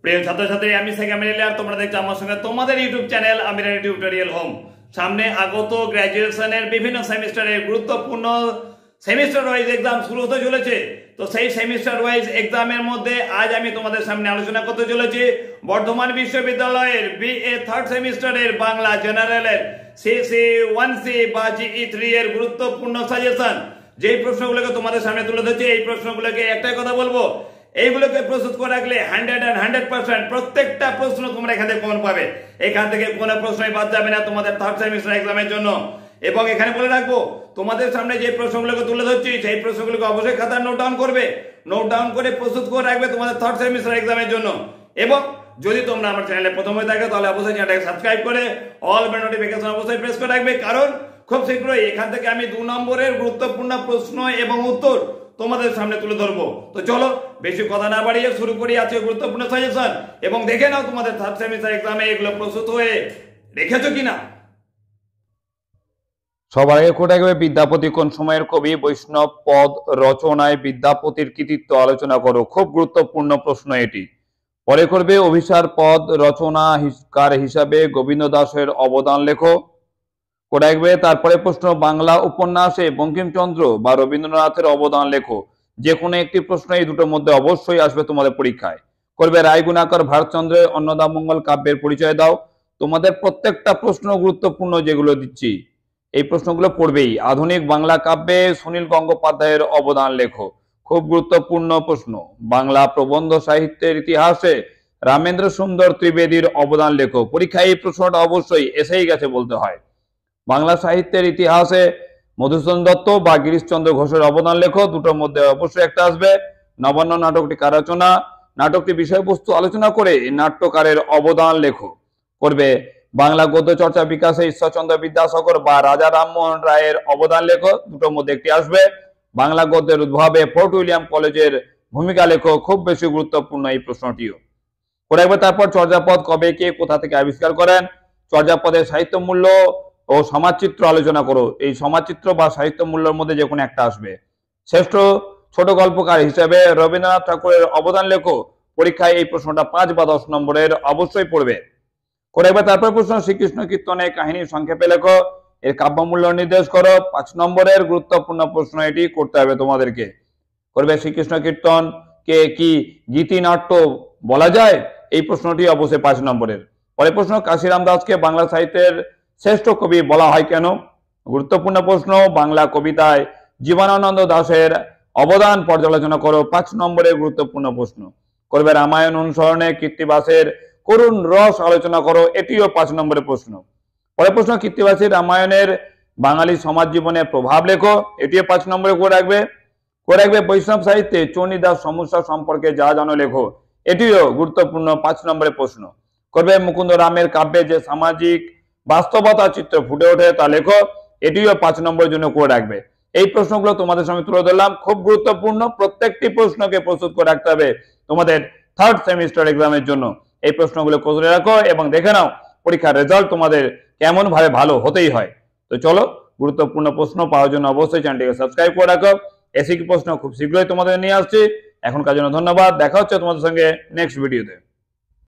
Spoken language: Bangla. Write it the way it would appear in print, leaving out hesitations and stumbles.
প্রিয় ছাত্রছাত্রী, আমি শেখ আমির আলী আর তোমরা দেখছো আমার সঙ্গে তোমাদের ইউটিউব চ্যানেল আমির আলী টিউটোরিয়াল হোম। সামনে আগত গ্র্যাজুয়েশনের বিভিন্ন সেমিস্টারের গুরুত্বপূর্ণ সেমিস্টার ওয়াইজ এক্সাম শুরু হতে চলেছে। তো সেই সেমিস্টার ওয়াইজ এক্সামের মধ্যে আজ আমি তোমাদের সামনে আলোচনা করতে চলেছি বর্ধমান বিশ্ববিদ্যালয়ের বিএ থার্ড সেমিস্টারের বাংলা জেনারেলের সিসি 1C বা GE3 এর গুরুত্বপূর্ণ সাজেশন। যেই প্রশ্নগুলোকে তোমাদের সামনে তুলে ধরছি, এই প্রশ্নগুলোকে একটাই কথা বলবো, এইগুলোকে প্রস্তুত করে রাখলে 100% প্রত্যেকটা প্রশ্ন তোমরা এখান থেকে কমন পাবে। এখান থেকে কোনো প্রশ্নই বাদ যাবে না তোমাদের থার্ড সেমিস্টার এক্সামের জন্য। এবং এখানে বলে রাখবো, তোমাদের সামনে যে প্রশ্নগুলোকে তুলে ধরছি সেই প্রশ্নগুলোকে অবশ্যই খাতায় নোট ডাউন করবে, নোট ডাউন করে প্রস্তুত করে রাখবে তোমাদের থার্ড সেমিস্টার এক্সামের জন্য। এবং যদি তোমরা আমার চ্যানেলে প্রথম হয়ে থাকো তাহলে অবশ্যই চ্যানেলটাকে সাবস্ক্রাইব করে অল বেল নোটিফিকেশন অবশ্যই প্রেস করে রাখবে, কারণ খুব শীঘ্রই এখান থেকে আমি 2 নম্বরের গুরুত্বপূর্ণ প্রশ্ন এবং উত্তর তোমাদের সামনে তুলে ধরবো। তো চলো বেশি কথা না বাড়িয়ে শুরু করি আজকে গুরুত্বপূর্ণ সাজেশন, এবং দেখে নাও তোমাদের থার্ড সেমিস্টার এক্সামে এগুলো প্রস্তুত হয়ে রেখেছো কিনা। সবার আগে কোটা গেবে বিদ্যাপতি কোন সময়ের কবি? বৈষ্ণব। পদ রচনায় বিদ্যাপতির কৃতিত্ব আলোচনা করো। খুব গুরুত্বপূর্ণ প্রশ্ন এটি। পরে করবে অভিসার পদ রচনাকার হিসাবে গোবিন্দ দাসের অবদান লেখো। কোটা গেবে তারপরে প্রশ্ন বাংলা উপন্যাসে বঙ্কিমচন্দ্র বা রবীন্দ্রনাথের অবদান লেখো। যে কোনো একটি প্রশ্ন এই দুটোর মধ্যে অবশ্যই আসবে তোমাদের পরীক্ষায়। করবে রায়গুণাকর ভারতচন্দ্রের অন্নদামঙ্গল কাব্যের পরিচয় দাও। তোমাদের প্রত্যেকটা প্রশ্ন গুরুত্বপূর্ণ যেগুলো দিচ্ছি, এই প্রশ্নগুলো পড়বেই। আধুনিক বাংলা কাব্যে সুনীল গঙ্গোপাধ্যায়ের অবদান লেখো। খুব গুরুত্বপূর্ণ প্রশ্ন। বাংলা প্রবন্ধ সাহিত্যের ইতিহাসে রামেন্দ্র সুন্দর ত্রিবেদীর অবদান লেখো। পরীক্ষায় এই প্রশ্নটা অবশ্যই এসেই গেছে বলতে হয়। বাংলা সাহিত্যের ইতিহাসে মধুসূদন দত্ত বা গিরিশচন্দ্র ঘোষের অবদান লেখো। দুটোর মধ্যে অবশ্যই একটা আসবে। নবান্ন নাটকটি কার রচনা? নাটকটি বিষয়বস্তু আলোচনা করে নাট্যকারের অবদান লেখো। করবে বাংলা গদ্য চর্চা বিকাশে ঈশ্বরচন্দ্র বিদ্যাসাগর বা রাজা রামমোহন রায়ের অবদান লেখো। দুটোর মধ্যে একটি আসবে। বাংলা গদ্যের উদ্ভাবে ফোর্ট উইলিয়াম কলেজের ভূমিকা লেখো। খুব বেশি গুরুত্বপূর্ণ এই প্রশ্নটিও। করে তারপর চর্যাপদ কবে কে কোথা থেকে আবিষ্কার করেন? চর্যাপদের সাহিত্য মূল্য ও সমাজচিত্র আলোচনা করো। এই সমাজচিত্র বা সাহিত্য মূল্যের মধ্যে যে কোনো একটা আসবে। শ্রেষ্ঠ ছোট গল্পকার হিসেবে রবীন্দ্রনাথ ঠাকুরের অবদান লেখো। পরীক্ষায় এই প্রশ্নটা 5 বা 10 নম্বরের অবশ্যই পড়বে। করে তারপর প্রশ্ন শ্রীকৃষ্ণ কীর্তনের কাহিনী সংক্ষেপে লেখো। এর কাব্যমূল্য নির্দেশ করো। 5 নম্বরের গুরুত্বপূর্ণ প্রশ্ন এটি করতে হবে তোমাদেরকে। করবে শ্রীকৃষ্ণ কীর্তন কে কি গীতিনাট্য বলা যায়? এই প্রশ্নটি অবশ্যই 5 নম্বরের। পরে প্রশ্ন কাশিরাম দাসকে বাংলা সাহিত্যের শ্রেষ্ঠ কবি বলা হয় কেন? গুরুত্বপূর্ণ প্রশ্ন। বাংলা কবিতায় জীবনানন্দ দাশের অবদান পর্যালোচনা করো। 5 নম্বরের গুরুত্বপূর্ণ প্রশ্ন। করবে রামায়ণ অনুসরণে কৃত্তিবাসের করুণ রস আলোচনা করো। এটিও 5 নম্বরের প্রশ্ন। পরে প্রশ্ন কৃত্তিবাসীর রামায়ণের বাঙালি সমাজ জীবনের প্রভাব লেখো। এটিও 5 নম্বরে করে রাখবে। বৈষ্ণব সাহিত্যে চণ্ডীদাস সমস্যা সম্পর্কে যা জানো লেখো। এটিও গুরুত্বপূর্ণ 5 নম্বরের প্রশ্ন। করবে মুকুন্দ রামের কাব্যে যে সামাজিক বাস্তবতা চিত্র ফুটে ওঠে তা লেখো। এটিও 5 নম্বরের জন্য করে রাখবে। এই প্রশ্নগুলো তোমাদের সামনে তুলে ধরলাম, খুব গুরুত্বপূর্ণ। প্রত্যেকটি প্রশ্নকে প্রস্তুত করে রাখতে হবে তোমাদের থার্ড সেমিস্টার এক্সামের জন্য। এই প্রশ্নগুলো করে রাখো এবং দেখে নাও পরীক্ষার রেজাল্ট তোমাদের কেমন ভাবে ভালো হতেই হয়। তো চলো, গুরুত্বপূর্ণ প্রশ্ন পাওয়ার জন্য অবশ্যই চ্যানেলটিকে সাবস্ক্রাইব করে রাখো। এসিকি প্রশ্ন খুব শীঘ্রই তোমাদের নিয়ে আসছি। এখনকার জন্য ধন্যবাদ। দেখা হচ্ছে তোমাদের সঙ্গে নেক্সট ভিডিওতে।